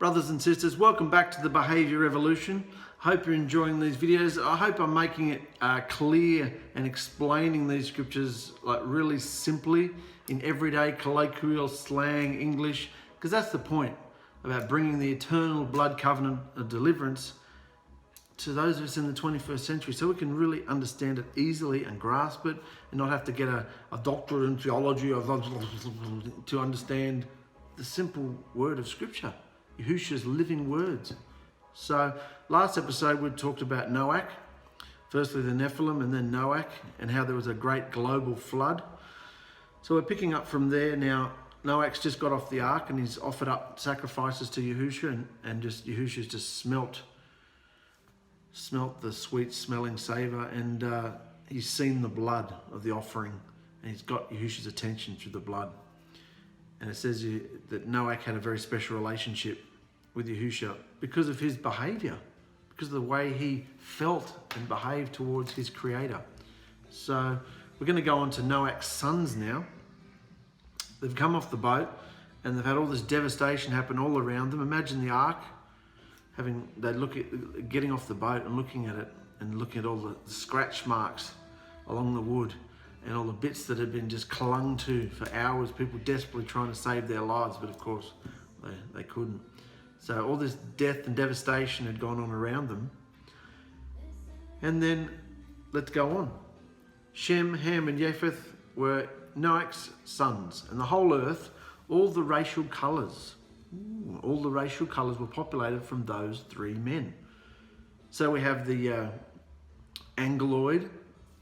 Brothers and sisters, welcome back to the Behaviour Revolution. Hope you're enjoying these videos. I hope I'm making it clear and explaining these scriptures like really simply in everyday colloquial slang English, because that's the point about bringing the eternal blood covenant of deliverance to those of us in the 21st century, so we can really understand it easily and grasp it and not have to get a doctorate in theology to understand the simple word of scripture, Yahusha's living words. So last episode we talked about Noach, firstly the Nephilim and then Noach, and how there was a great global flood. So we're picking up from there now. Noach's just got off the ark and he's offered up sacrifices to Yahusha, and just Yahusha's just smelt the sweet smelling savour, and he's seen the blood of the offering, and he's got Yahusha's attention through the blood. And it says that Noach had a very special relationship with Yahusha because of his behaviour, because of the way he felt and behaved towards his creator. So we're going to go on to Noach's sons now. They've come off the boat and they've had all this devastation happen all around them. Imagine the ark, they look at getting off the boat and looking at it and looking at all the scratch marks along the wood and all the bits that had been just clung to for hours, people desperately trying to save their lives, but of course they couldn't. So all this death and devastation had gone on around them. And then, let's go on. Shem, Ham and Japheth were Noach's sons, and the whole earth, all the racial colours were populated from those three men. So we have the Angloid,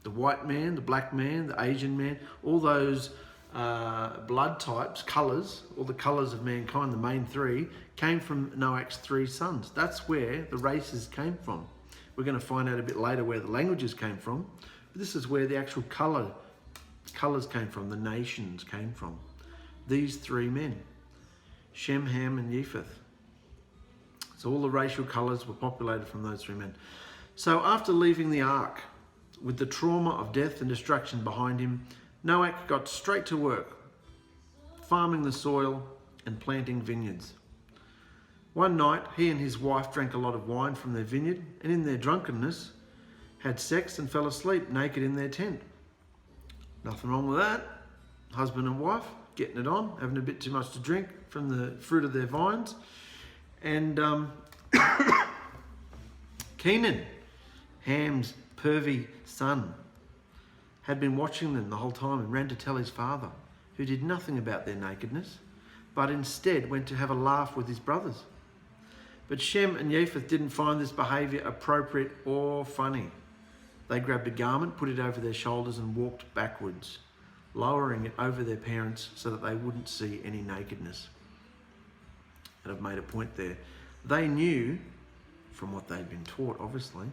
the white man, the black man, the Asian man, all those blood types, colours, all the colours of mankind, the main three, came from Noach's three sons. That's where the races came from. We're going to find out a bit later where the languages came from, but this is where the actual colours came from, the nations came from. These three men, Shem, Ham and Japheth. So all the racial colours were populated from those three men. So after leaving the ark, with the trauma of death and destruction behind him, Noach got straight to work, farming the soil and planting vineyards. One night, he and his wife drank a lot of wine from their vineyard, and in their drunkenness, had sex and fell asleep naked in their tent. Nothing wrong with that. Husband and wife, getting it on, having a bit too much to drink from the fruit of their vines. And Kenan, Ham's pervy son, had been watching them the whole time and ran to tell his father, who did nothing about their nakedness, but instead went to have a laugh with his brothers. But Shem and Japheth didn't find this behaviour appropriate or funny. They grabbed a garment, put it over their shoulders and walked backwards, lowering it over their parents so that they wouldn't see any nakedness. And I've made a point there. They knew, from what they'd been taught obviously,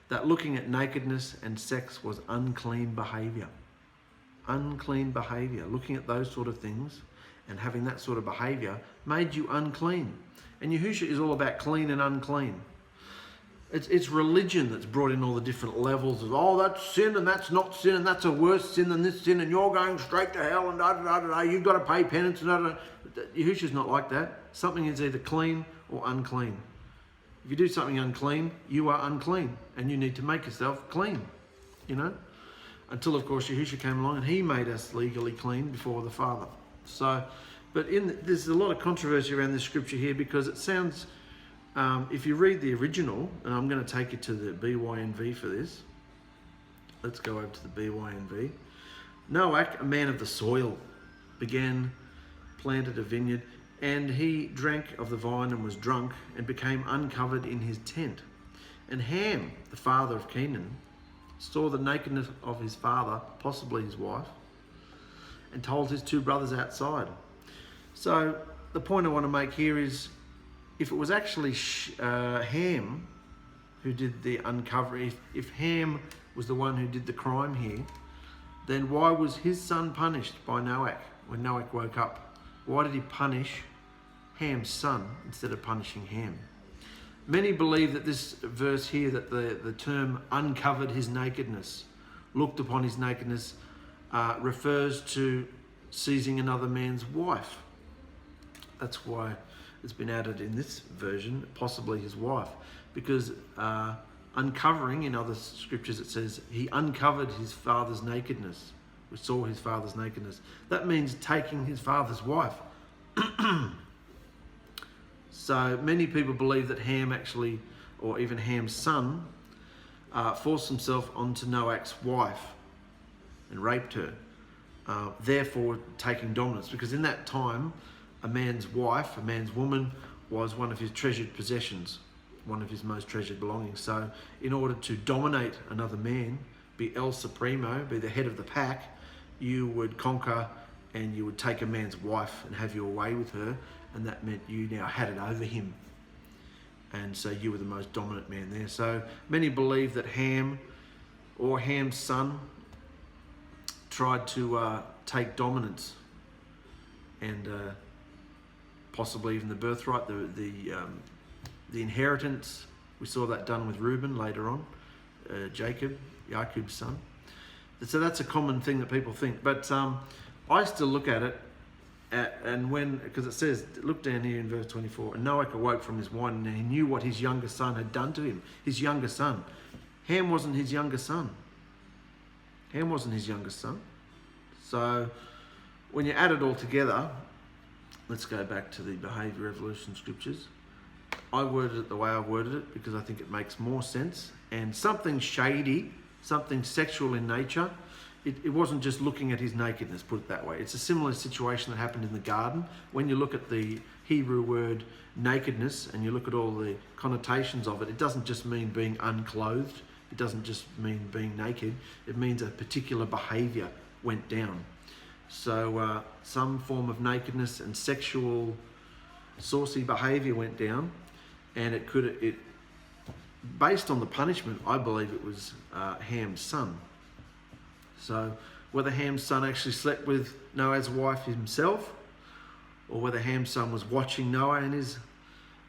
that looking at nakedness and sex was unclean behaviour. Unclean behaviour. Looking at those sort of things and having that sort of behaviour made you unclean. And Yahusha is all about clean and unclean. It's religion that's brought in all the different levels of, oh, that's sin and that's not sin and that's a worse sin than this sin and you're going straight to hell and da-da-da-da-da, you've got to pay penance and da-da-da. Yahusha's not like that. Something is either clean or unclean. If you do something unclean, you are unclean and you need to make yourself clean, until of course Yahusha came along and he made us legally clean before the Father. So, but there's a lot of controversy around this scripture here because it sounds, if you read the original, and I'm going to take you to the BYNV for this. Let's go over to the BYNV. Noach, a man of the soil, planted a vineyard, and he drank of the vine and was drunk and became uncovered in his tent. And Ham, the father of Kenan, saw the nakedness of his father, possibly his wife, and told his two brothers outside. So the point I want to make here is, if it was actually Ham who did the uncovering, if Ham was the one who did the crime here, then why was his son punished by Noach when Noach woke up? Why did he punish Ham's son instead of punishing Ham? Many believe that this verse here, that the term uncovered his nakedness, looked upon his nakedness, refers to seizing another man's wife. That's why that's been added in this version, possibly his wife, because uncovering, in other scriptures it says he uncovered his father's nakedness. We saw his father's nakedness. That means taking his father's wife. So many people believe that Ham actually, or even Ham's son, forced himself onto Noach's wife and raped her, therefore taking dominance. Because in that time, a man's wife, a man's woman, was one of his treasured possessions, one of his most treasured belongings. So in order to dominate another man, be El Supremo, be the head of the pack, you would conquer and you would take a man's wife and have your way with her, and that meant you now had it over him. And so you were the most dominant man there. So many believe that Ham, or Ham's son, tried to take dominance and possibly even the birthright, the inheritance. We saw that done with Reuben later on, Jacob's son. So that's a common thing that people think. But I still look at it, because it says, look down here in verse 24, and Noach awoke from his wine, and he knew what his younger son had done to him. His younger son. Ham wasn't his younger son. Ham wasn't his younger son. So when you add it all together, let's go back to the behaviour evolution scriptures. I worded it the way I worded it because I think it makes more sense. And something shady, something sexual in nature, it wasn't just looking at his nakedness, put it that way. It's a similar situation that happened in the garden. When you look at the Hebrew word nakedness and you look at all the connotations of it, it doesn't just mean being unclothed. It doesn't just mean being naked. It means a particular behaviour went down. So some form of nakedness and sexual saucy behaviour went down, and based on the punishment, I believe it was Ham's son. So whether Ham's son actually slept with Noah's wife himself, or whether Ham's son was watching Noah and his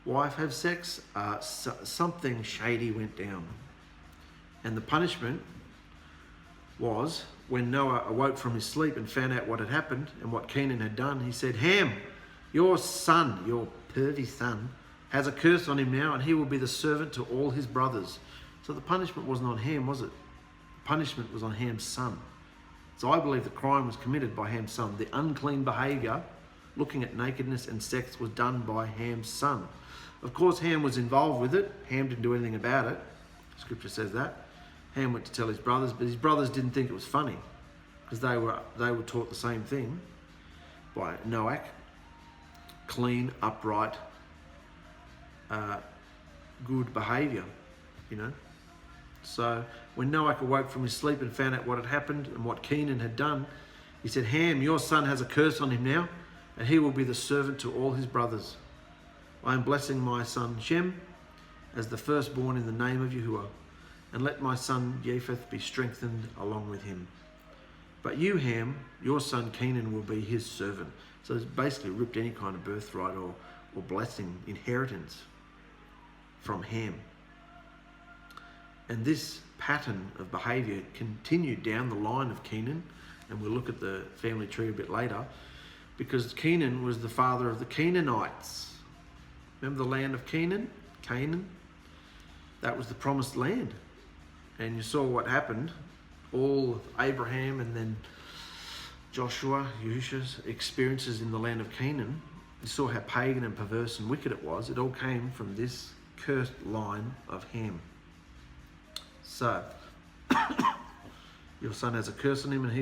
wife have sex, something shady went down. And the punishment was, when Noah awoke from his sleep and found out what had happened and what Canaan had done, he said, Ham, your son, your pervy son, has a curse on him now, and he will be the servant to all his brothers. So the punishment wasn't on Ham, was it? The punishment was on Ham's son. So I believe the crime was committed by Ham's son. The unclean behaviour, looking at nakedness and sex, was done by Ham's son. Of course, Ham was involved with it. Ham didn't do anything about it. Scripture says that. Ham went to tell his brothers, but his brothers didn't think it was funny, because they were taught the same thing by Noach. Clean, upright, good behaviour, So when Noach awoke from his sleep and found out what had happened and what Canaan had done, he said, Ham, your son has a curse on him now, and he will be the servant to all his brothers. I am blessing my son Shem as the firstborn in the name of Yahuwah, and let my son Japheth be strengthened along with him. But you, Ham, your son Canaan will be his servant. So it's basically ripped any kind of birthright or blessing, inheritance from Ham. And this pattern of behaviour continued down the line of Canaan, and we'll look at the family tree a bit later, because Canaan was the father of the Canaanites. Remember the land of Canaan? Canaan? That was the promised land. And you saw what happened. All of Abraham and then Joshua, Yahusha's experiences in the land of Canaan. You saw how pagan and perverse and wicked it was. It all came from this cursed line of Ham. So, your son has a curse on him, and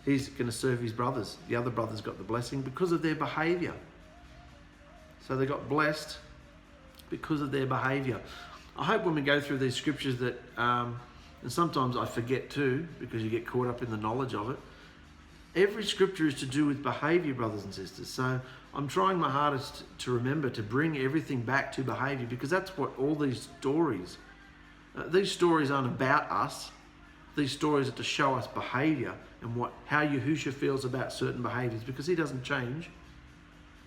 he's going to serve his brothers. The other brothers got the blessing because of their behaviour. So they got blessed because of their behaviour. I hope when we go through these scriptures that, and sometimes I forget too, because you get caught up in the knowledge of it, every scripture is to do with behaviour, brothers and sisters. So I'm trying my hardest to remember to bring everything back to behaviour, because that's what all these stories aren't about us. These stories are to show us behaviour and how Yahusha feels about certain behaviours, because he doesn't change.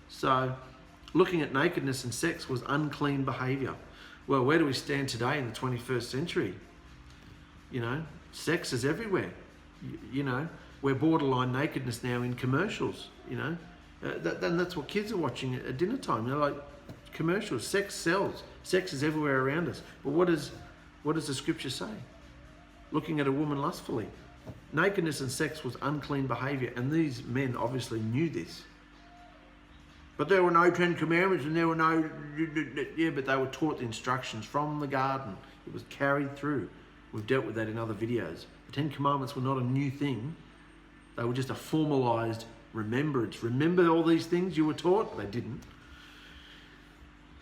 So looking at nakedness and sex was unclean behaviour. Well, where do we stand today in the 21st century? Sex is everywhere. We're borderline nakedness now in commercials. Then that's what kids are watching at dinner time. They're like commercials. Sex sells. Sex is everywhere around us. But what does the scripture say? Looking at a woman lustfully. Nakedness and sex was unclean behaviour, and these men obviously knew this. But there were no 10 commandments, and there were no... Yeah, but they were taught the instructions from the garden. It was carried through. We've dealt with that in other videos. The 10 commandments were not a new thing. They were just a formalised remembrance. Remember all these things you were taught? They didn't.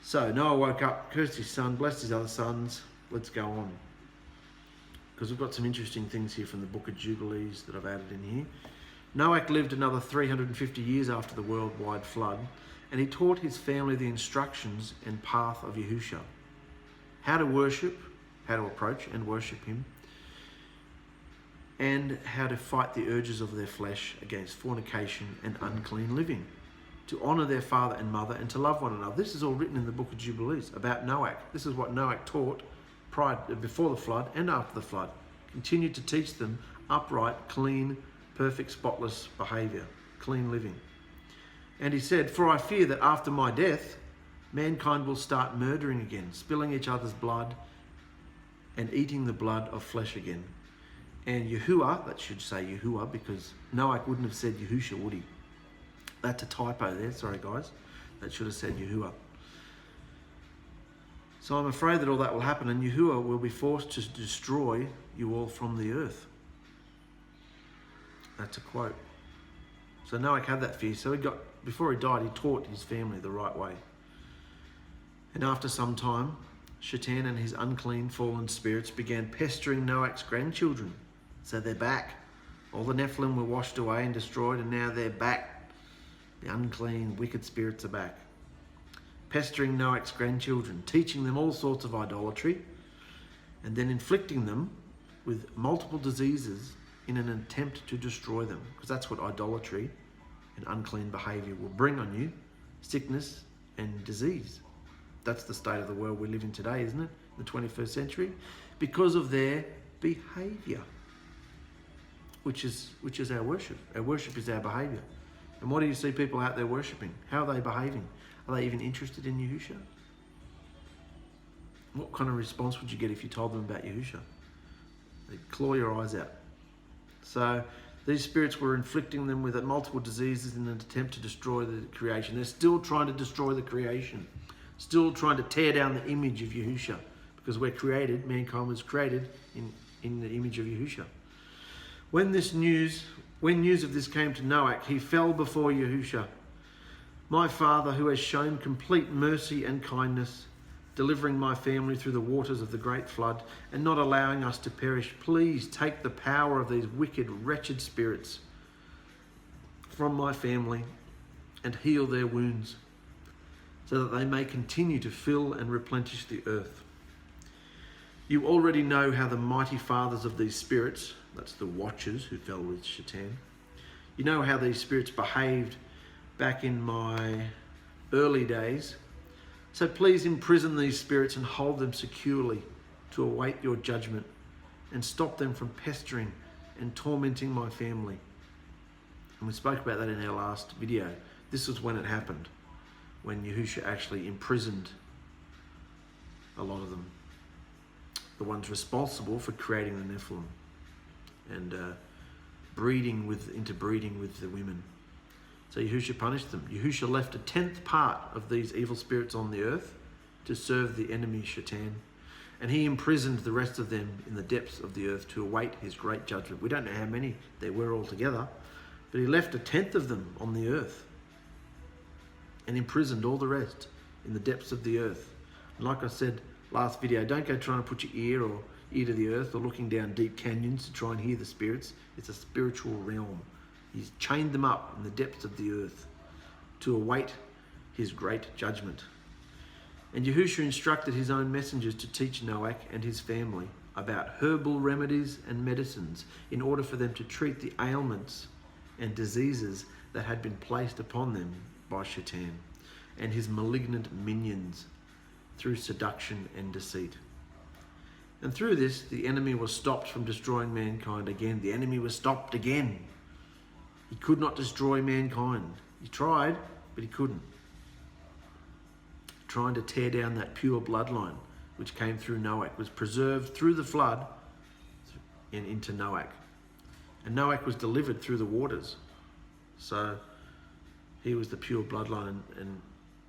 So Noah woke up, cursed his son, blessed his other sons. Let's go on. Because we've got some interesting things here from the book of Jubilees that I've added in here. Noah lived another 350 years after the worldwide flood, and he taught his family the instructions and path of Yahusha. How to worship, how to approach and worship him, and how to fight the urges of their flesh against fornication and unclean living, to honour their father and mother, and to love one another. This is all written in the book of Jubilees about Noah. This is what Noah taught before the flood and after the flood. Continued to teach them upright, clean, perfect, spotless behaviour, clean living. And he said, "For I fear that after my death, mankind will start murdering again, spilling each other's blood and eating the blood of flesh again." And Yahuwah, that should say Yahuwah, because Noah wouldn't have said Yahusha, would he? That's a typo there, sorry guys. That should have said Yahuwah. So I'm afraid that all that will happen, and Yahuwah will be forced to destroy you all from the earth. That's a quote. So Noah had that fear. So before he died, he taught his family the right way. And after some time, Shaitan and his unclean fallen spirits began pestering Noah's grandchildren. So they're back. All the Nephilim were washed away and destroyed, and now they're back. The unclean, wicked spirits are back. Pestering Noah's grandchildren, teaching them all sorts of idolatry, and then inflicting them with multiple diseases in an attempt to destroy them. Because that's what idolatry and unclean behaviour will bring on you: sickness and disease. That's the state of the world we live in today, isn't it? The 21st century. Because of their behaviour, which is our worship. Our worship is our behaviour. And what do you see people out there worshipping? How are they behaving? Are they even interested in Yahusha? What kind of response would you get if you told them about Yahusha? They'd claw your eyes out. So these spirits were inflicting them with multiple diseases in an attempt to destroy the creation. They're still trying to destroy the creation. Still trying to tear down the image of Yahusha. Because we're created, mankind was created in the image of Yahusha. When news of this came to Noah, he fell before Yahusha. "My Father, who has shown complete mercy and kindness, delivering my family through the waters of the great flood and not allowing us to perish, please take the power of these wicked, wretched spirits from my family and heal their wounds, so that they may continue to fill and replenish the earth. You already know how the mighty fathers of these spirits," that's the watchers who fell with Shaitan, "you know how these spirits behaved back in my early days. So please imprison these spirits and hold them securely to await your judgment, and stop them from pestering and tormenting my family." And we spoke about that in our last video. This was when it happened, when Yahusha actually imprisoned a lot of them, the ones responsible for creating the Nephilim and interbreeding with the women. So Yahusha punished them. Yahusha left a 10th part of these evil spirits on the earth to serve the enemy Shaitan, and he imprisoned the rest of them in the depths of the earth to await his great judgment. We don't know how many there were altogether, but he left a 10th of them on the earth and imprisoned all the rest in the depths of the earth. And like I said last video, don't go trying to put your ear to the earth or looking down deep canyons to try and hear the spirits. It's a spiritual realm. He's chained them up in the depths of the earth to await his great judgment. And Yahusha instructed his own messengers to teach Noah and his family about herbal remedies and medicines in order for them to treat the ailments and diseases that had been placed upon them by Shaitan and his malignant minions through seduction and deceit. And through this, the enemy was stopped from destroying mankind again. The enemy was stopped again. He could not destroy mankind. He tried, but he couldn't. Trying to tear down that pure bloodline which came through Noach, was preserved through the flood and into Noach. And Noach was delivered through the waters. So he was the pure bloodline, and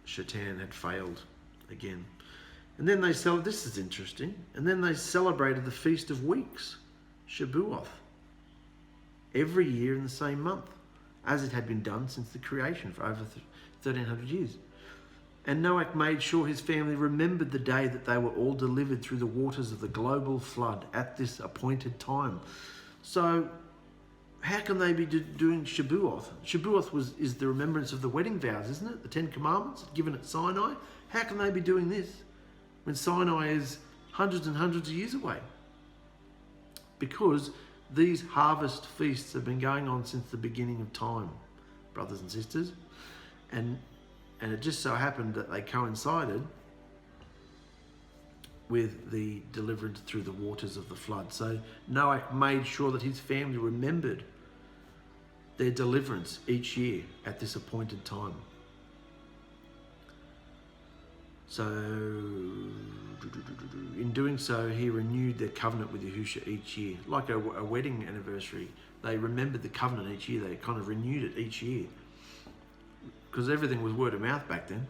Shaitan had failed again. And then they this is interesting, and then they celebrated the Feast of Weeks, Shabuoth, every year in the same month, as it had been done since the creation for over 1,300 years. And Noach made sure his family remembered the day that they were all delivered through the waters of the global flood at this appointed time. So how can they be doing Shabuoth? Shabuoth is the remembrance of the wedding vows, isn't it? The 10 Commandments given at Sinai. How can they be doing this when Sinai is hundreds and hundreds of years away? Because these harvest feasts have been going on since the beginning of time, brothers and sisters. And it just so happened that they coincided with the deliverance through the waters of the flood. So Noach made sure that his family remembered their deliverance each year at this appointed time. So in doing so, he renewed their covenant with Yahusha each year. Like a wedding anniversary, they remembered the covenant each year. They kind of renewed it each year. Because everything was word of mouth back then.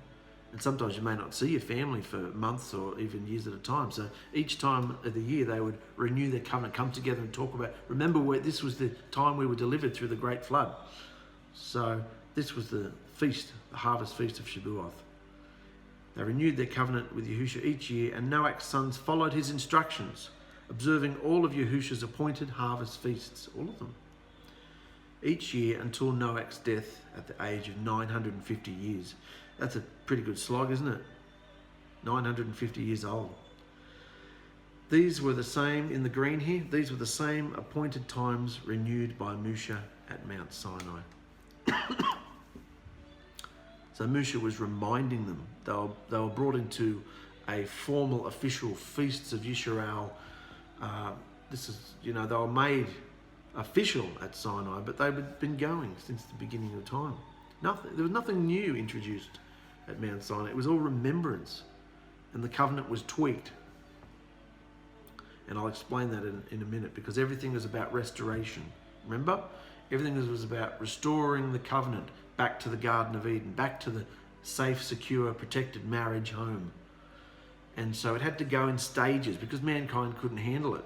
And sometimes you may not see your family for months or even years at a time. So each time of the year, they would renew their covenant, come together and talk about, remember this was the time we were delivered through the great flood. So this was the feast, the harvest feast of Shabuoth. They renewed their covenant with Yahusha each year, and Noach's sons followed his instructions, observing all of Yahusha's appointed harvest feasts, all of them, each year until Noach's death at the age of 950 years. That's a pretty good slog, isn't it? 950 years old. These were the same, in the green here, these were the same appointed times renewed by Moshe at Mount Sinai. So Moshe was reminding them. They were brought into a formal, official feasts of Yisrael. They were made official at Sinai, but they had been going since the beginning of time. There was nothing new introduced at Mount Sinai. It was all remembrance, and the covenant was tweaked. And I'll explain that in a minute, because everything was about restoration. Remember? Everything was about restoring the covenant back to the Garden of Eden, back to the safe, secure, protected marriage home. And so it had to go in stages because mankind couldn't handle it.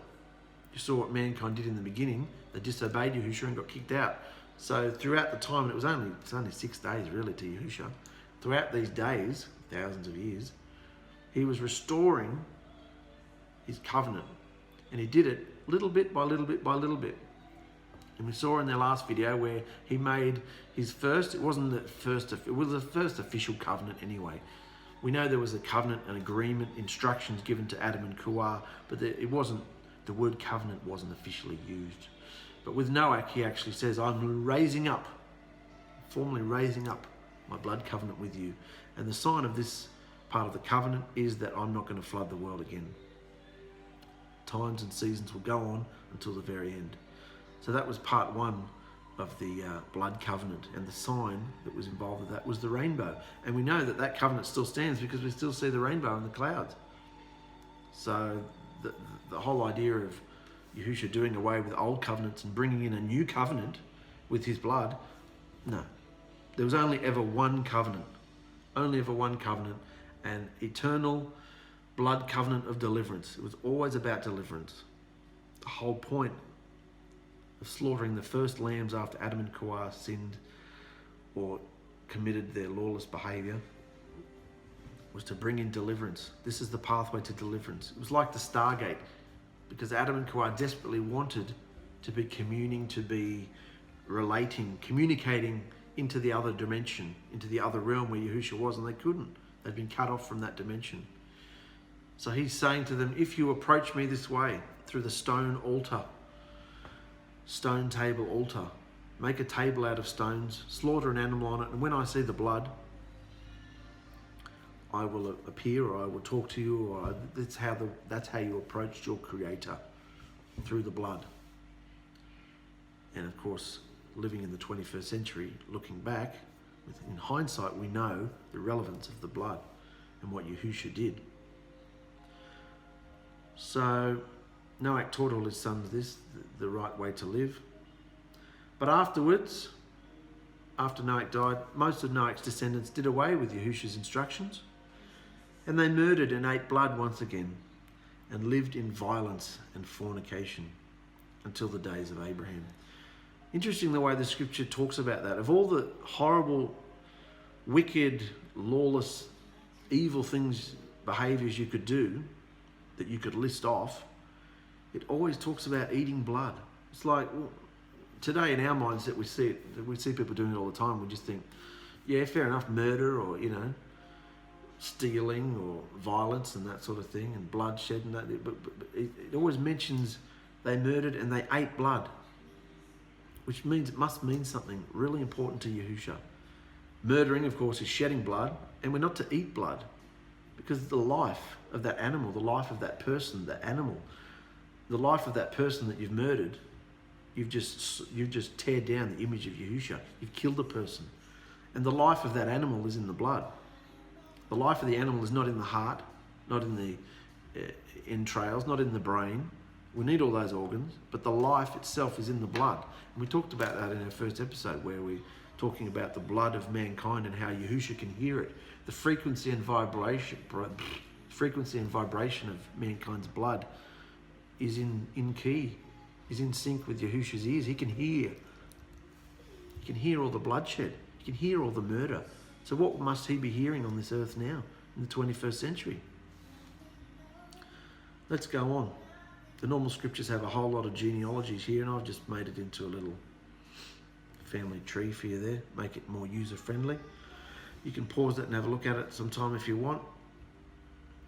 You saw what mankind did in the beginning. They disobeyed Yahusha and got kicked out. So throughout the time, and it's only 6 days really to Yahusha, throughout these days, thousands of years, he was restoring his covenant. And he did it little bit by little bit by little bit. And we saw in their last video where he made his first, it was the first official covenant anyway. We know there was a covenant, an agreement, instructions given to Adam and 𝗂𝗓, but the word covenant wasn't officially used. But with Noach, he actually says, I'm formally raising up my blood covenant with you. And the sign of this part of the covenant is that I'm not going to flood the world again. Times and seasons will go on until the very end. So that was part one of the blood covenant, and the sign that was involved with that was the rainbow. And we know that covenant still stands because we still see the rainbow in the clouds. So the whole idea of Yahusha doing away with old covenants and bringing in a new covenant with his blood, no. There was only ever one covenant, an eternal blood covenant of deliverance. It was always about deliverance. The whole point of slaughtering the first lambs after Adam and 𝗂𝗓 sinned or committed their lawless behavior was to bring in deliverance. This is the pathway to deliverance. It was like the Stargate, because Adam and 𝗂𝗓 desperately wanted to be communing, to be relating, communicating into the other dimension, into the other realm where Yahusha was, and they couldn't. They'd been cut off from that dimension. So he's saying to them, if you approach me this way, through the stone table altar, make a table out of stones, slaughter an animal on it, and when I see the blood, I will appear, or I will talk to you, or that's how you approached your Creator, through the blood. And of course, living in the 21st century, looking back, In hindsight, we know the relevance of the blood and what Yahusha did. So Noach taught all his sons this, the right way to live. But afterwards, after Noach died, most of Noach's descendants did away with Yahusha's instructions, and they murdered and ate blood once again, and lived in violence and fornication until the days of Abraham. Interesting the way the scripture talks about that. Of all the horrible, wicked, lawless, evil things, behaviours you could do, that you could list off, it always talks about eating blood. It's like, today in our mindset, we see people doing it all the time. We just think, yeah, fair enough, murder or, stealing or violence and that sort of thing, and bloodshed and that. But it always mentions they murdered and they ate blood, which means it must mean something really important to Yahusha. Murdering, of course, is shedding blood, and we're not to eat blood, because the life of that animal, the life of that person, that animal, the life of that person that you've murdered, you've just teared down the image of Yahusha. You've killed a person. And the life of that animal is in the blood. The life of the animal is not in the heart, not in the entrails, not in the brain. We need all those organs, but the life itself is in the blood. And we talked about that in our first episode, where we're talking about the blood of mankind and how Yahusha can hear it. The frequency and vibration of mankind's blood is in key, is in sync with Yahusha's ears. He can hear. He can hear all the bloodshed. He can hear all the murder. So what must he be hearing on this earth now, in the 21st century? Let's go on. The normal scriptures have a whole lot of genealogies here, and I've just made it into a little family tree for you there, make it more user-friendly. You can pause it and have a look at it sometime if you want.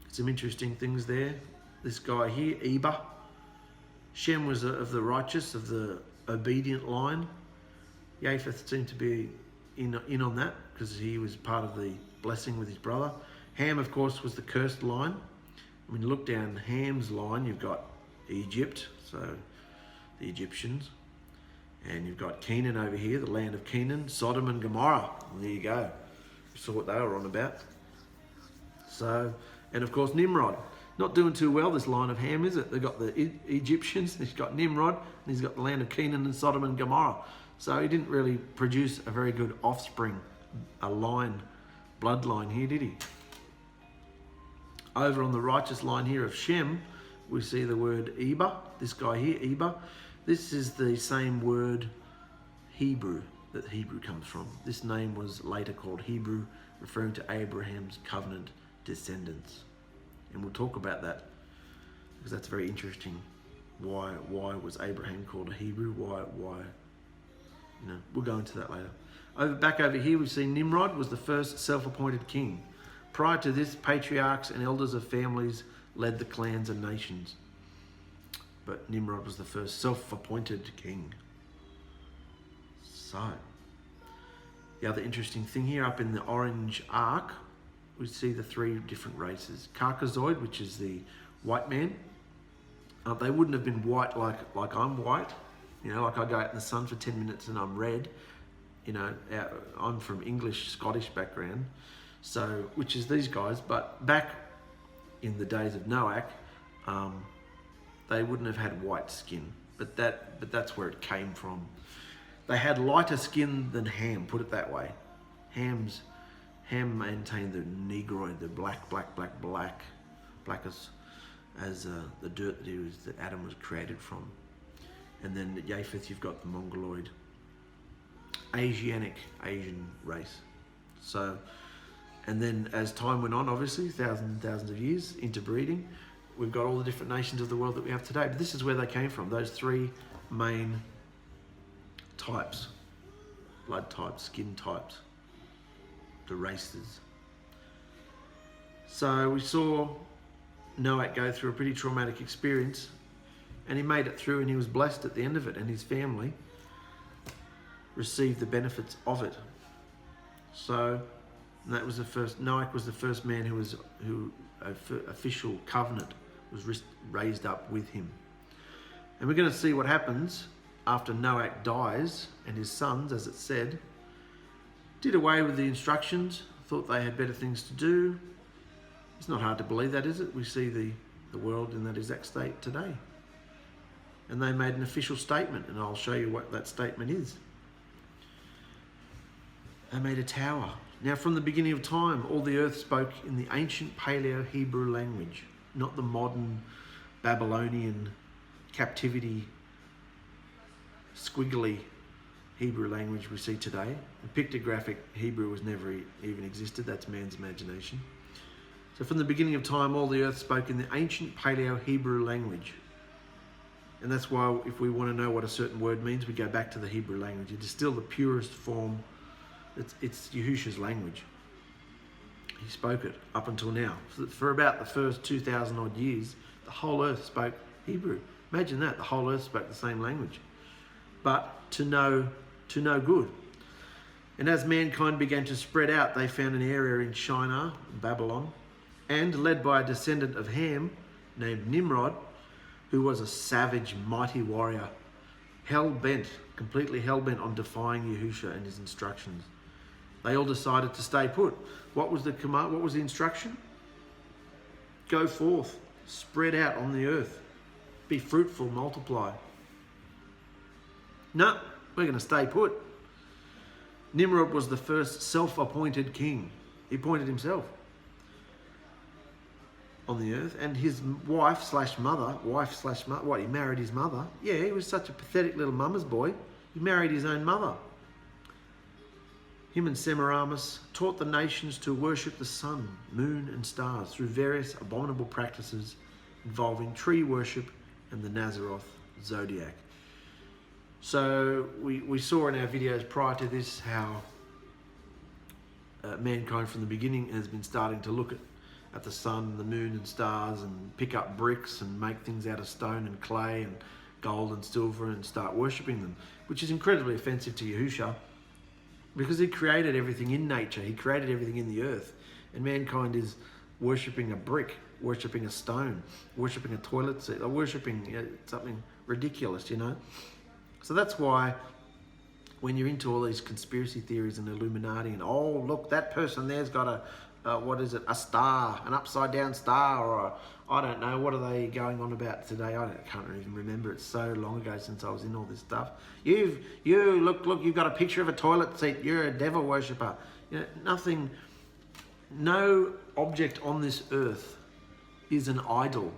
Some interesting things there. This guy here, Eber. Shem was of the righteous, of the obedient line. Japheth seemed to be in on that, because he was part of the blessing with his brother. Ham, of course, was the cursed line. When you look down Ham's line, you've got Egypt, so the Egyptians. And you've got Canaan over here, the land of Canaan, Sodom and Gomorrah. Well, there you go. You saw what they were on about. So, and of course Nimrod. Not doing too well, this line of Ham, is it? They've got the Egyptians, he's got Nimrod, and he's got the land of Canaan and Sodom and Gomorrah. So he didn't really produce a very good offspring, a bloodline here, did he? Over on the righteous line here of Shem, we see the word Eber, this guy here, Eber. This is the same word Hebrew that Hebrew comes from. This name was later called Hebrew, referring to Abraham's covenant descendants. And we'll talk about that, because that's very interesting. Why was Abraham called a Hebrew? Why? We'll go into that later. Back over here, we see Nimrod was the first self-appointed king. Prior to this, patriarchs and elders of families led the clans and nations. But Nimrod was the first self-appointed king. So, the other interesting thing here, up in the orange arc, we see the three different races. Caucasoid, which is the white man. They wouldn't have been white like I'm white. Like I go out in the sun for 10 minutes and I'm red. I'm from English, Scottish background. So, which is these guys. But back in the days of Noach, they wouldn't have had white skin. But that's where it came from. They had lighter skin than Ham, put it that way. Ham maintained the negroid, the black as the dirt that Adam was created from. And then at Japheth, you've got the Mongoloid, Asian race. So, and then as time went on, obviously, thousands of years, interbreeding, we've got all the different nations of the world that we have today. But this is where they came from, those three main types, blood types, skin types, the races. So we saw Noach go through a pretty traumatic experience, and he made it through, and he was blessed at the end of it, and his family received the benefits of it. So that was Noach was the first man who official covenant was raised up with him. And we're going to see what happens after Noach dies, and his sons, as it said, did away with the instructions, thought they had better things to do. It's not hard to believe that, is it? We see the world in that exact state today. And they made an official statement, and I'll show you what that statement is. They made a tower. Now, from the beginning of time, all the earth spoke in the ancient Paleo-Hebrew language, not the modern Babylonian captivity, squiggly Hebrew language we see today. The pictographic Hebrew was never even existed. That's man's imagination. So from the beginning of time, all the earth spoke in the ancient Paleo-Hebrew language. And that's why if we want to know what a certain word means, we go back to the Hebrew language. It is still the purest form. It's Yahusha's language. He spoke it up until now. For about the first 2,000 odd years, the whole earth spoke Hebrew. Imagine that, the whole earth spoke the same language. But to no good. And as mankind began to spread out, they found an area in Shinar, Babylon, and led by a descendant of Ham named Nimrod, who was a savage, mighty warrior, completely hell-bent on defying Yahusha and his instructions. They all decided to stay put. What was the command? What was the instruction? Go forth, spread out on the earth, be fruitful, multiply. No, we're going to stay put. Nimrod was the first self-appointed king. He appointed himself on the earth, and his wife/mother, what, he married his mother? Yeah, he was such a pathetic little mama's boy. He married his own mother. Him and Semiramis taught the nations to worship the sun, moon, and stars through various abominable practices involving tree worship and the Nazareth zodiac. So we saw in our videos prior to this how mankind from the beginning has been starting to look at the sun, the moon and stars, and pick up bricks and make things out of stone and clay and gold and silver and start worshipping them, which is incredibly offensive to Yahusha, because he created everything in nature, he created everything in the earth, and mankind is worshipping a brick, worshipping a stone, worshipping a toilet seat, or worshipping something ridiculous, you know. So that's why when you're into all these conspiracy theories and Illuminati and, oh, look, that person there's got a a star, an upside down star, or I don't know, what are they going on about today? I can't even remember. It's so long ago since I was in all this stuff. You look, you've got a picture of a toilet seat. You're a devil worshipper. You know, nothing, no object on this earth is an idol,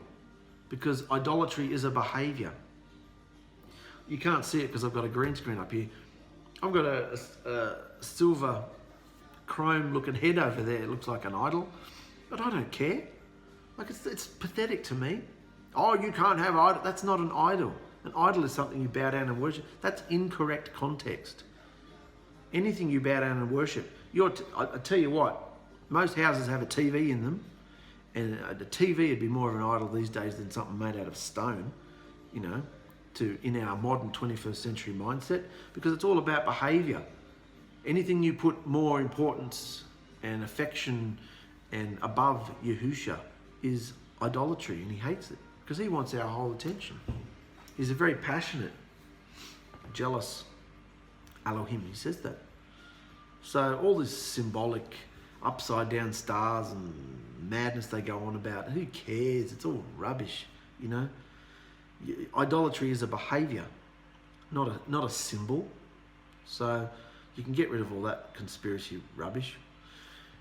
because idolatry is a behavior. You can't see it because I've got a green screen up here. I've got a silver chrome looking head over there. It looks like an idol, but I don't care. Like, it's pathetic to me. Oh, you can't have idol. That's not an idol. An idol is something you bow down and worship. That's incorrect context. Anything you bow down and worship, I tell you what, most houses have a TV in them, and the TV would be more of an idol these days than something made out of stone, you know, in our modern 21st century mindset, because it's all about behavior. Anything you put more importance and affection and above Yahusha is idolatry, and he hates it because he wants our whole attention. He's a very passionate, jealous Elohim. He says that. So all this symbolic upside down stars and madness they go on about, who cares? It's all rubbish, you know. Idolatry is a behavior, not a symbol. So you can get rid of all that conspiracy rubbish.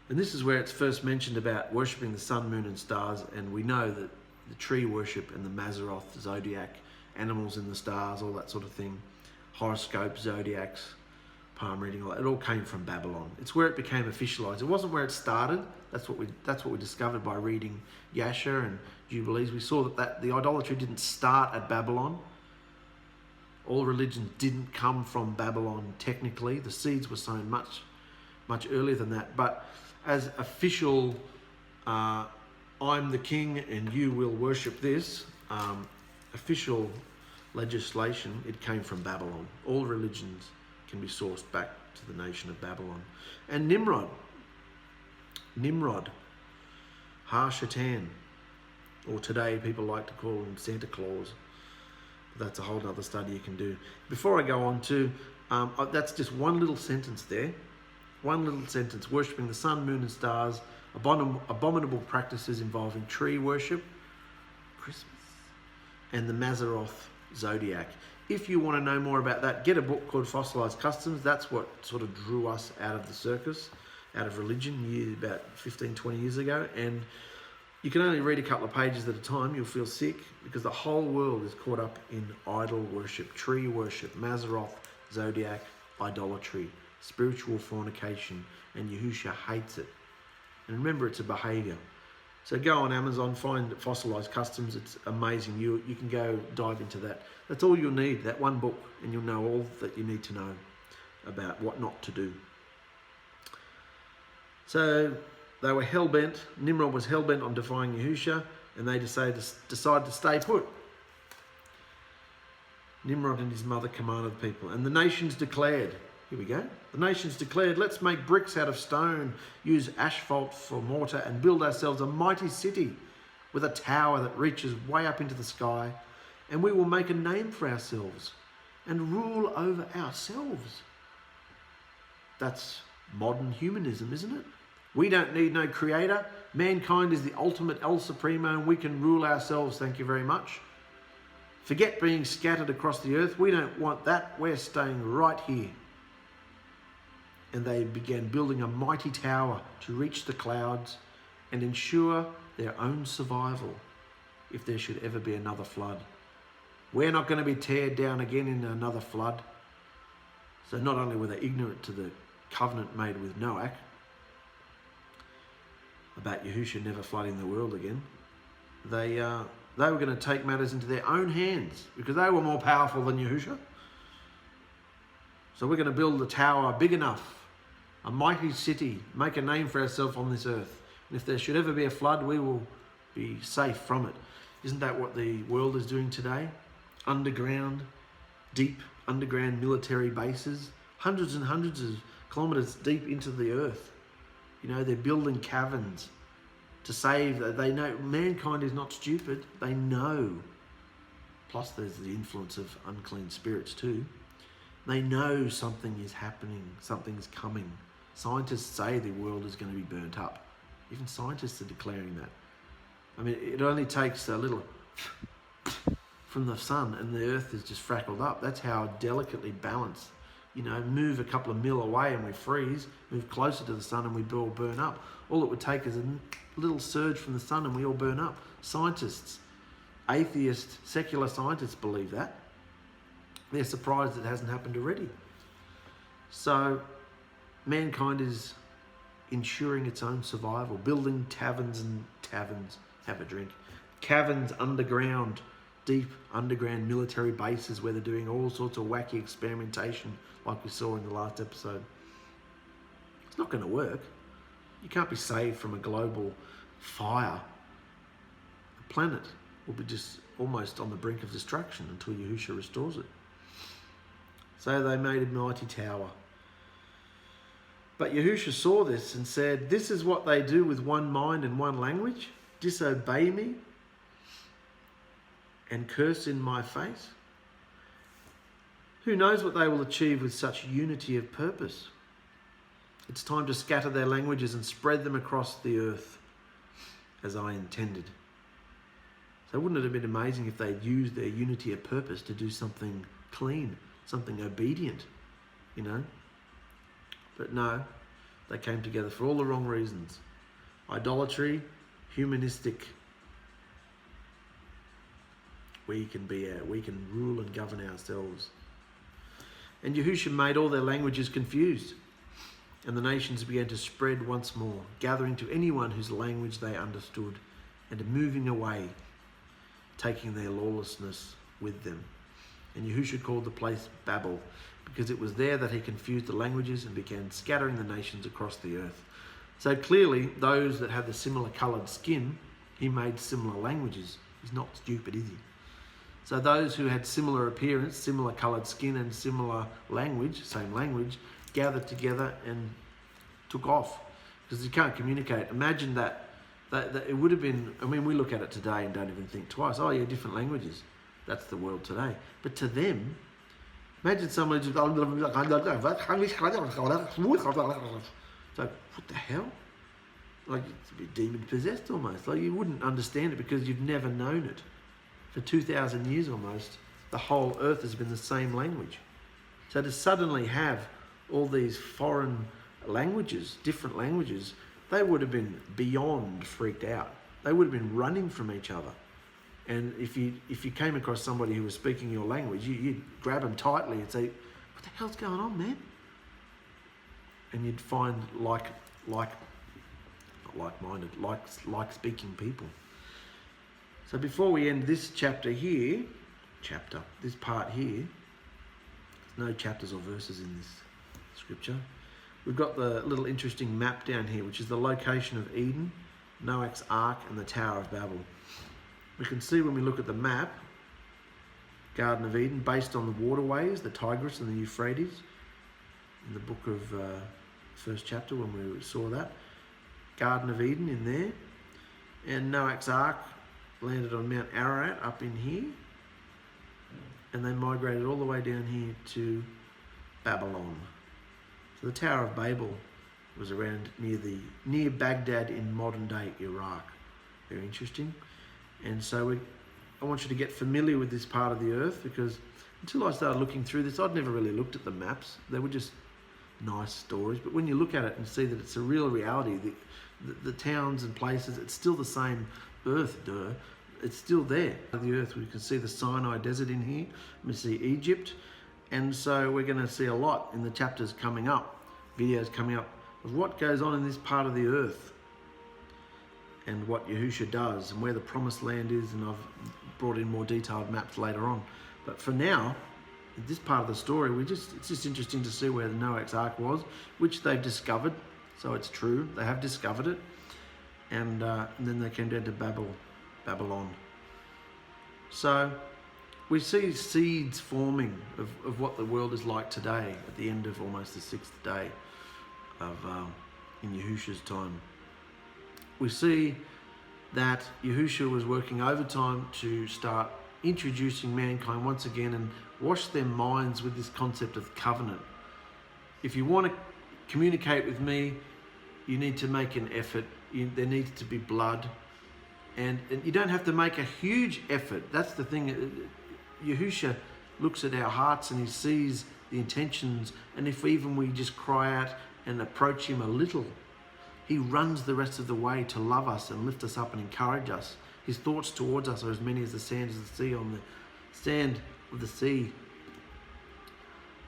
And this is where it's first mentioned about worshipping the sun, moon, and stars. And we know that the tree worship and the Nazareth zodiac, animals in the stars, all that sort of thing, horoscopes, zodiacs, palm reading, all that, it all came from Babylon. It's where it became officialized. It wasn't where it started. That's what we discovered by reading Yasha and Jubilees. We saw that the idolatry didn't start at Babylon. All religions didn't come from Babylon technically. The seeds were sown much earlier than that. But as official, I'm the king and you will worship this, official legislation, it came from Babylon. All religions can be sourced back to the nation of Babylon. And Nimrod, ℚ𝗏𝗏𝗏, or today people like to call him Santa Claus. That's a whole other study you can do. Before I go on to, that's just one little sentence there. One little sentence: worshipping the sun, moon and stars, abominable practices involving tree worship, Christmas, and the Mazzaroth zodiac. If you want to know more about that, get a book called Fossilized Customs. That's what sort of drew us out of the circus, out of religion, about 15, 20 years ago. And you can only read a couple of pages at a time. You'll feel sick because the whole world is caught up in idol worship, tree worship, Mazzaroth zodiac, idolatry, spiritual fornication, and Yahusha hates it. And remember, it's a behavior. So go on Amazon, find Fossilized Customs. It's amazing. You can go dive into that. That's all you'll need, that one book, and you'll know all that you need to know about what not to do. So they were hell-bent. Nimrod was hell-bent on defying Yahusha, and they decided to stay put. Nimrod and his mother commanded the people, and the nations declared, here we go, the nations declared, let's make bricks out of stone, use asphalt for mortar, and build ourselves a mighty city with a tower that reaches way up into the sky, and we will make a name for ourselves and rule over ourselves. That's modern humanism, isn't it? We don't need no creator. Mankind is the ultimate El Supremo, and we can rule ourselves, thank you very much. Forget being scattered across the earth. We don't want that. We're staying right here. And they began building a mighty tower to reach the clouds and ensure their own survival if there should ever be another flood. We're not going to be teared down again in another flood. So not only were they ignorant to the covenant made with Noach about Yahusha never flooding the world again, they were going to take matters into their own hands because they were more powerful than Yahusha. So we're going to build a tower big enough, a mighty city, make a name for ourselves on this earth. And if there should ever be a flood, we will be safe from it. Isn't that what the world is doing today? Underground, deep underground military bases, hundreds and hundreds of kilometers deep into the earth. You know, they're building caverns to save. They know mankind is not stupid. They know. Plus there's the influence of unclean spirits too. They know something is happening, something's coming. Scientists say the world is going to be burnt up. Even scientists are declaring that. I mean, it only takes a little from the sun and the earth is just frackled up. That's how delicately balanced. You know, move a couple of mil away and we freeze, move closer to the sun and we all burn up. All it would take is a little surge from the sun and we all burn up. Scientists, atheist, secular scientists believe that. They're surprised it hasn't happened already. So mankind is ensuring its own survival, building taverns, have a drink, caverns underground, deep underground military bases where they're doing all sorts of wacky experimentation like we saw in the last episode. It's not going to work. You can't be saved from a global fire. The planet will be just almost on the brink of destruction until Yahusha restores it. So they made a mighty tower. But Yahusha saw this and said, this is what they do with one mind and one language, disobey me and curse in my face. Who knows what they will achieve with such unity of purpose? It's time to scatter their languages and spread them across the earth as I intended. So wouldn't it have been amazing if they'd used their unity of purpose to do something clean, something obedient, you know? But no, they came together for all the wrong reasons. Idolatry, humanistic. We can rule and govern ourselves. And Yahusha made all their languages confused. And the nations began to spread once more, gathering to anyone whose language they understood and moving away, taking their lawlessness with them. And Yahusha called the place Babel, because it was there that he confused the languages and began scattering the nations across the earth. So clearly, those that had the similar coloured skin, he made similar languages. He's not stupid, is he? So those who had similar appearance, similar coloured skin and similar language, same language, gathered together and took off. Because you can't communicate. Imagine that it would have been, I mean, we look at it today and don't even think twice. Oh yeah, different languages. That's the world today. But to them, Imagine someone just, it's like, what the hell? Like, it's a bit demon possessed almost. Like, you wouldn't understand it because you've never known it. For 2,000 years almost, the whole earth has been the same language. So to suddenly have all these foreign languages, different languages, they would have been beyond freaked out. They would have been running from each other. And if you came across somebody who was speaking your language, you'd grab them tightly and say, what the hell's going on, man? And you'd find like-speaking people. So before we end this chapter here, this part here, there's no chapters or verses in this scripture. We've got the little interesting map down here, which is the location of Eden, Noah's Ark, and the Tower of Babel. We can see when we look at the map, Garden of Eden, based on the waterways, the Tigris and the Euphrates, in the book of first chapter when we saw that. Garden of Eden in there. And Noah's Ark landed on Mount Ararat up in here. And they migrated all the way down here to Babylon. So the Tower of Babel was around near Baghdad in modern day Iraq. Very interesting. And so I want you to get familiar with this part of the earth, because until I started looking through this, I'd never really looked at the maps. They were just nice stories. But when you look at it and see that it's a real reality, the towns and places, it's still the same earth, it's still there. The earth, we can see the Sinai desert in here. We see Egypt. And so we're going to see a lot in the chapters coming up, videos coming up, of what goes on in this part of the earth and what Yahusha does and where the promised land is. And I've brought in more detailed maps later on. But for now, in this part of the story, it's just interesting to see where the Noah's Ark was, which they've discovered. So it's true, they have discovered it. And then they came down to Babylon. So we see seeds forming of what the world is like today at the end of almost the 6th day of in Yahusha's time. We see that Yahusha was working overtime to start introducing mankind once again and wash their minds with this concept of covenant. If you want to communicate with me, you need to make an effort. There needs to be blood. And you don't have to make a huge effort. That's the thing. Yahusha looks at our hearts and he sees the intentions. And if even we just cry out and approach him a little, he runs the rest of the way to love us and lift us up and encourage us. His thoughts towards us are as many as the sand of the sea on the sand of the sea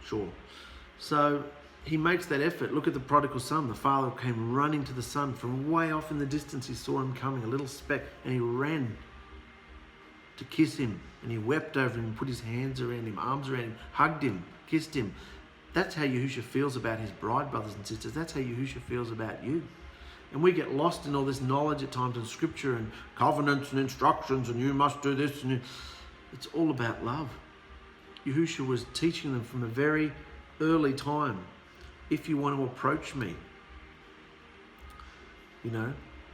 shore. So he makes that effort. Look at the prodigal son. The father came running to the son from way off in the distance. He saw him coming, a little speck, and he ran to kiss him. And he wept over him, put his hands around him, arms around him, hugged him, kissed him. That's how Yahusha feels about his bride, brothers and sisters. That's how Yahusha feels about you. And we get lost in all this knowledge at times in scripture and covenants and instructions and you must do this. And it's all about love. Yahusha was teaching them from a very early time. If you want to approach me,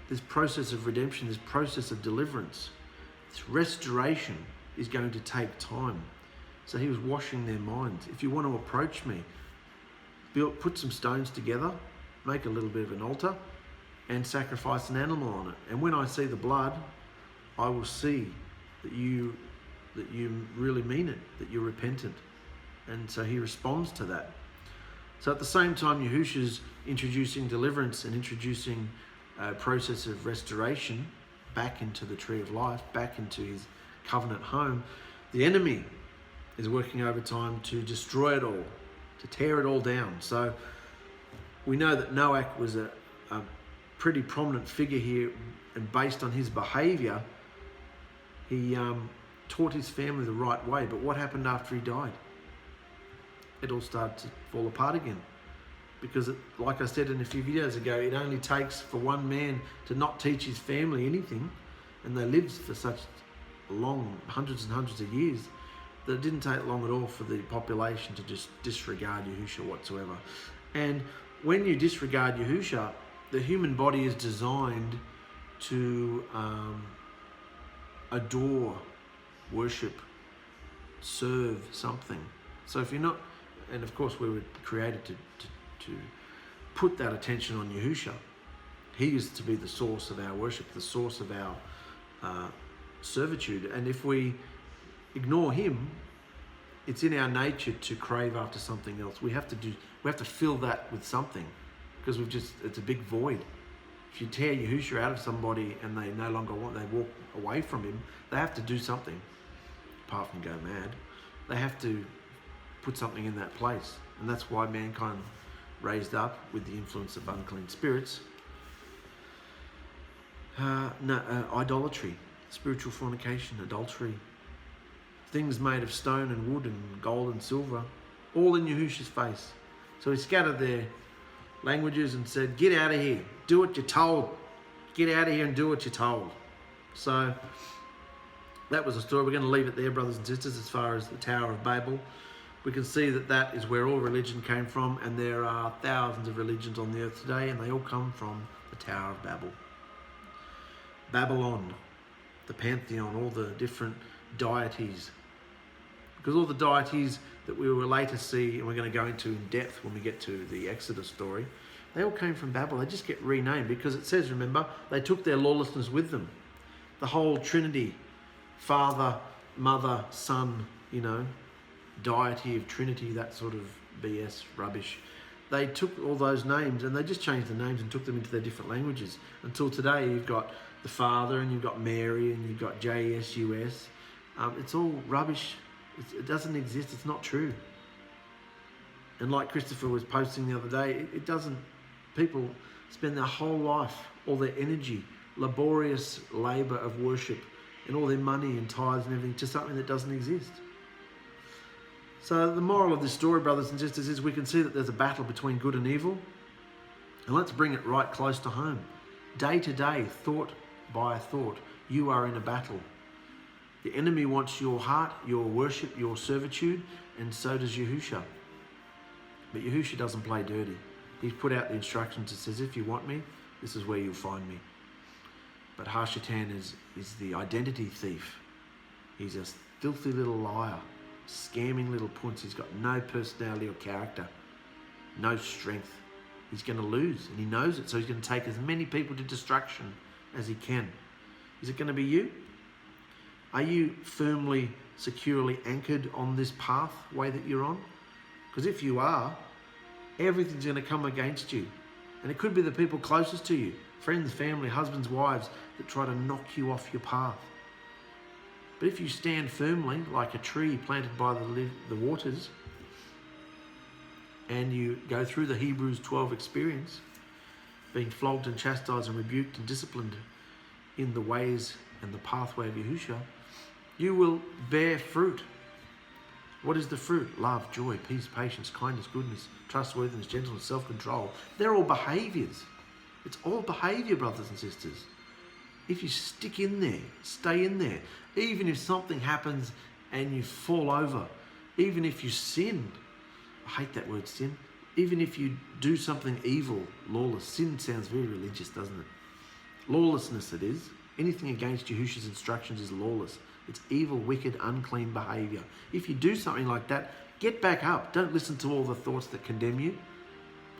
this process of redemption, this process of deliverance, this restoration is going to take time. So he was washing their minds. If you want to approach me, put some stones together, make a little bit of an altar, and sacrifice an animal on it. And when I see the blood, I will see that you really mean it, that you're repentant. And so he responds to that. So at the same time, Yahusha's introducing deliverance and introducing a process of restoration back into the tree of life, back into his covenant home, the enemy is working overtime to destroy it all, to tear it all down. So we know that Noah was a pretty prominent figure here, and based on his behavior, he taught his family the right way. But what happened after he died? It all started to fall apart again. Because like I said in a few videos ago, it only takes for one man to not teach his family anything, and they lived for such long, hundreds and hundreds of years, that it didn't take long at all for the population to just disregard Yahusha whatsoever. And when you disregard Yahusha, the human body is designed to adore, worship, serve something. So if you're not, and of course we were created to put that attention on Yahusha. He is to be the source of our worship, the source of our servitude. And if we ignore him, it's in our nature to crave after something else. We have to fill that with something, because it's a big void. If you tear Yahusha out of somebody and they no longer they walk away from him, they have to do something, apart from go mad. They have to put something in that place. And that's why mankind raised up with the influence of unclean spirits. Idolatry, spiritual fornication, adultery, things made of stone and wood and gold and silver, all in Yahusha's face. So he scattered their languages and said, get out of here, do what you're told. Get out of here and do what you're told. So that was the story. We're going to leave it there, brothers and sisters, as far as the Tower of Babel. We can see that that is where all religion came from, and there are thousands of religions on the earth today, and they all come from the Tower of Babel. Babylon, the pantheon, all the different deities. Because all the deities that we will later see, and we're going to go into in depth when we get to the Exodus story, they all came from Babel. They just get renamed because it says, remember, they took their lawlessness with them. The whole Trinity, Father, Mother, Son, deity of Trinity, that sort of BS rubbish. They took all those names and they just changed the names and took them into their different languages. Until today, you've got the Father and you've got Mary and you've got JSUS. It's all rubbish. It doesn't exist. It's not true. And like Christopher was posting the other day, it doesn't. People spend their whole life, all their energy, laborious labour of worship, and all their money and tithes and everything to something that doesn't exist. So the moral of this story, brothers and sisters, is we can see that there's a battle between good and evil. And let's bring it right close to home. Day to day, thought by thought, you are in a battle. The enemy wants your heart, your worship, your servitude, and so does Yahusha. But Yahusha doesn't play dirty. He's put out the instructions that says, if you want me, this is where you'll find me. But Ⅎ𝑃ℏ is the identity thief. He's a filthy little liar, scamming little punts. He's got no personality or character, no strength. He's going to lose, and he knows it, so he's going to take as many people to destruction as he can. Is it going to be you? Are you firmly, securely anchored on this pathway that you're on? Because if you are, everything's going to come against you. And it could be the people closest to you, friends, family, husbands, wives, that try to knock you off your path. But if you stand firmly, like a tree planted by the waters, and you go through the Hebrews 12 experience, being flogged and chastised and rebuked and disciplined in the ways and the pathway of Yahusha, you will bear fruit. What is the fruit? Love, joy, peace, patience, kindness, goodness, trustworthiness, gentleness, self-control. They're all behaviours. It's all behaviour, brothers and sisters. If you stick in there, stay in there, even if something happens and you fall over, even if you sin, I hate that word sin, even if you do something evil, lawless. Sin sounds very religious, doesn't it? Lawlessness it is. Anything against Yahusha's instructions is lawless. It's evil, wicked, unclean behaviour. If you do something like that, get back up. Don't listen to all the thoughts that condemn you,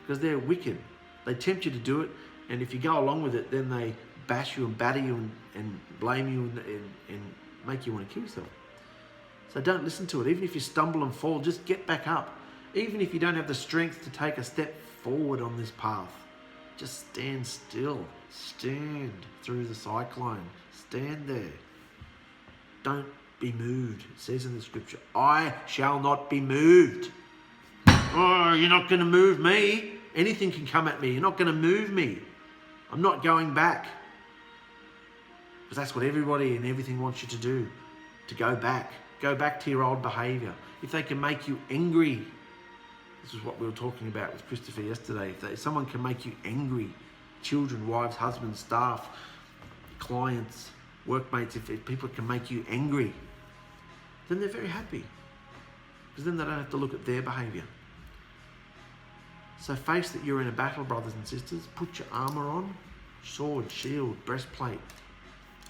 because they're wicked. They tempt you to do it, and if you go along with it, then they bash you and batter you and blame you and make you want to kill yourself. So don't listen to it. Even if you stumble and fall, just get back up. Even if you don't have the strength to take a step forward on this path, just stand still. Stand through the cyclone. Stand there. Don't be moved. It says in the scripture, I shall not be moved. Oh, you're not going to move me. Anything can come at me. You're not going to move me. I'm not going back. Because that's what everybody and everything wants you to do. To go back. Go back to your old behaviour. If they can make you angry. This is what we were talking about with Christopher yesterday. If someone can make you angry, children, wives, husbands, staff, clients, workmates, if people can make you angry, then they're very happy. Because then they don't have to look at their behaviour. So face that you're in a battle, brothers and sisters. Put your armour on. Sword, shield, breastplate,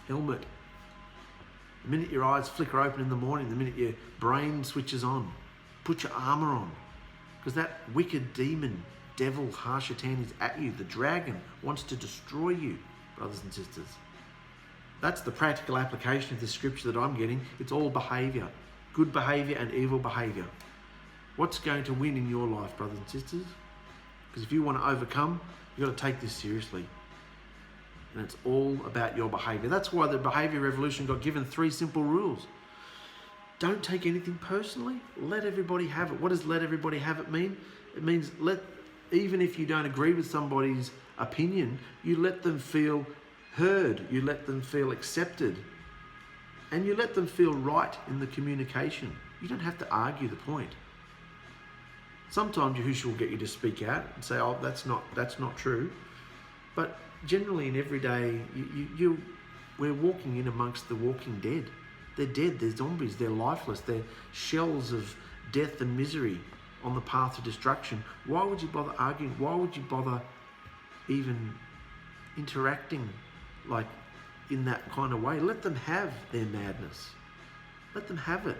helmet. The minute your eyes flicker open in the morning, the minute your brain switches on, Put your armor on, because that wicked demon, devil, Ⅎ𝕗𝕗 is at you. The dragon wants to destroy you, brothers and sisters. That's the practical application of this scripture that I'm getting. It's all behavior, good behavior and evil behavior. What's going to win in your life, brothers and sisters? Because if you want to overcome, you've got to take this seriously. And it's all about your behavior. That's why the behavior revolution got given 3 simple rules. Don't take anything personally. Let everybody have it. What does let everybody have it mean? It means even if you don't agree with somebody's opinion, you let them feel heard. You let them feel accepted. And you let them feel right in the communication. You don't have to argue the point. Sometimes Yahusha will get you to speak out and say, oh, that's not true. But generally in everyday, we're walking in amongst the walking dead. They're dead, they're zombies, they're lifeless, they're shells of death and misery on the path to destruction. Why would you bother arguing? Why would you bother even interacting like in that kind of way? Let them have their madness. Let them have it.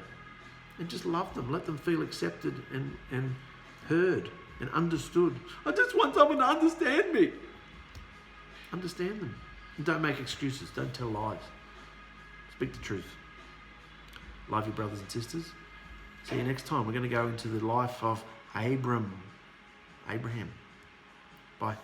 And just love them. Let them feel accepted and heard and understood. I just want someone to understand me. Understand them. And don't make excuses. Don't tell lies. Speak the truth. Love you, brothers and sisters. See you next time. We're going to go into the life of Abraham. Bye.